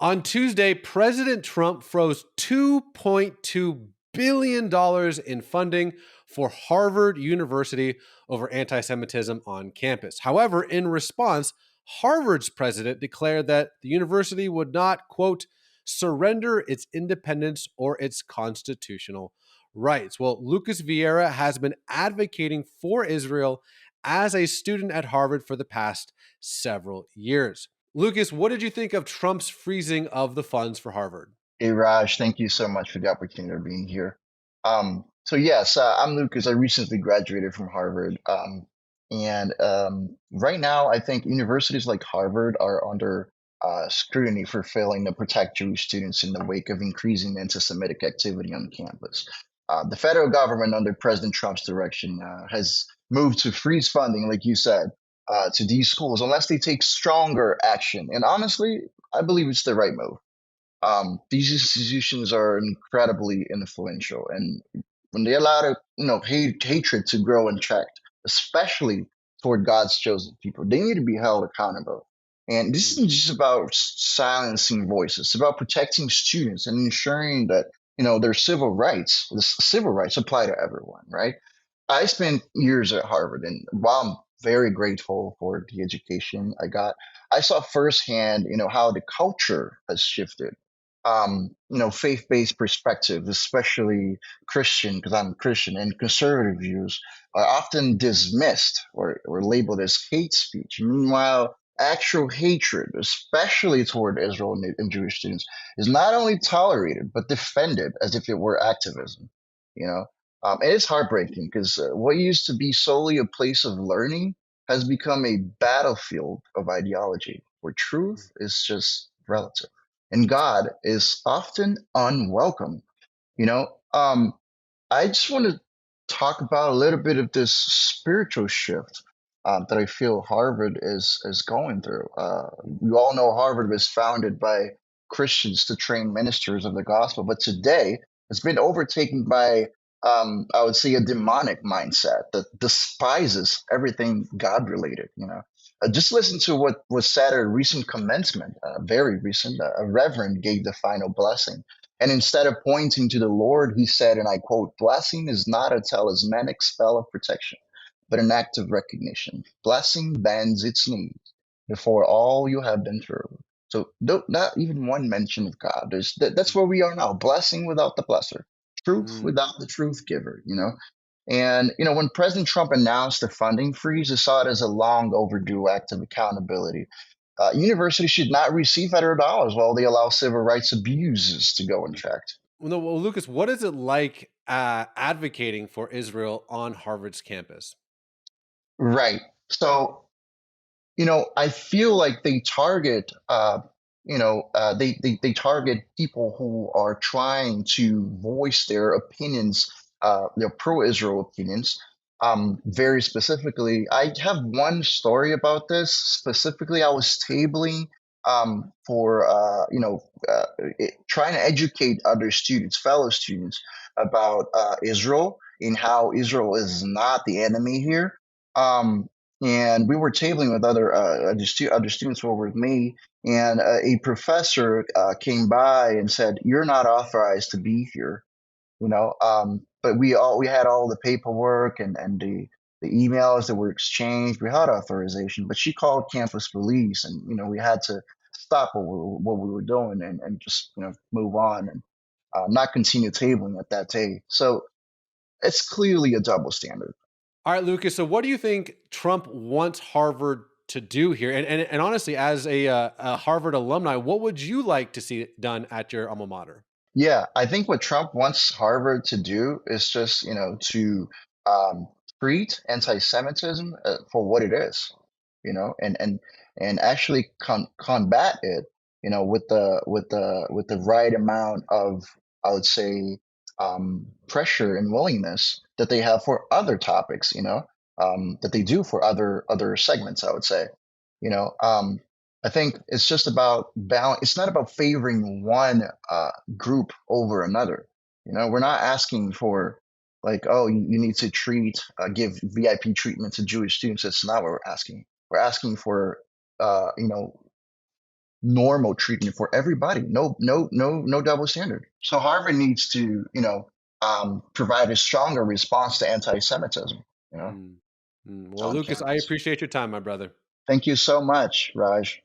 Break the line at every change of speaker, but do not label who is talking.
On Tuesday, President Trump froze $2.2 billion in funding for Harvard University over anti Semitism on campus. However, in response, Harvard's president declared that the university would not, quote, surrender its independence or its constitutional rights. Well, Lucas Viera has been advocating for Israel as a student at Harvard for the past several years. Lucas, what did you think of Trump's freezing of the funds for Harvard?
Hey Raj, thank you so much for the opportunity of being here. I'm Lucas. I recently graduated from Harvard, and right now I think universities like Harvard are under scrutiny for failing to protect Jewish students in the wake of increasing anti-Semitic activity on campus. The federal government, under President Trump's direction, has moved to freeze funding, like you said, to these schools unless they take stronger action. And honestly, I believe it's the right move. These institutions are incredibly influential, and when they allow hatred to grow unchecked, especially toward God's chosen people, they need to be held accountable. And this isn't just about silencing voices; it's about protecting students and ensuring that their civil rights apply to everyone. Right? I spent years at Harvard, and while I'm very grateful for the education I got, I saw firsthand, how the culture has shifted. Faith-based perspectives, especially Christian, because I'm Christian, and conservative views are often dismissed or labeled as hate speech. Meanwhile, actual hatred, especially toward Israel and Jewish students, is not only tolerated but defended as if it were activism. You know, and it's heartbreaking because what used to be solely a place of learning has become a battlefield of ideology where truth is just relative and God is often unwelcome. You know, um, I just want to talk about a little bit of this spiritual shift that I feel Harvard is going through. We all know Harvard was founded by Christians to train ministers of the gospel, but today it's been overtaken by, I would say, a demonic mindset that despises everything God related. Just listen to what was said at a recent commencement, very recent. A reverend gave the final blessing. And instead of pointing to the Lord, he said, and I quote, blessing is not a talismanic spell of protection, but an act of recognition. Blessing bends its knees before all you have been through. So not even one mention of God. That's where we are now. Blessing without the blesser, truth
Mm.
without the truth giver. And when President Trump announced the funding freeze, I saw it as a long overdue act of accountability. Universities should not receive federal dollars while they allow civil rights abuses to go unchecked.
Well, no, well, Lucas, what is it like advocating for Israel on Harvard's campus?
Right. So, I feel like they target, they target people who are trying to voice their opinions, their pro-Israel opinions. Very specifically, I have one story about this. Specifically, I was tabling for, trying to educate other students, fellow students, about Israel and how Israel is not the enemy here. Um, and we were tabling with other students who were with me, and a professor came by and said, "You're not authorized to be here." But we had all the paperwork and the emails that were exchanged. We had authorization, but she called campus police, and we had to stop what we were doing and just move on and not continue tabling at that day. So it's clearly a double standard.
All right, Lucas. So, what do you think Trump wants Harvard to do here? And honestly, as a Harvard alumni, what would you like to see done at your alma mater?
Yeah, I think what Trump wants Harvard to do is just, to um, treat anti-Semitism for what it is, and actually combat it, with the right amount of, I would say, pressure and willingness that they have for other topics, that they do for other segments, I would say, you know. I think it's just about balance. It's not about favoring one group over another. We're not asking for like, oh, you need to give VIP treatment to Jewish students. That's not what we're asking. We're asking for, uh, you know, normal treatment for everybody. No double standard. So Harvard needs to, provide a stronger response to anti-Semitism. You know,
Mm. Well,
on
Lucas, I
campus.
appreciate your time, my brother.
Thank you so much, Raj.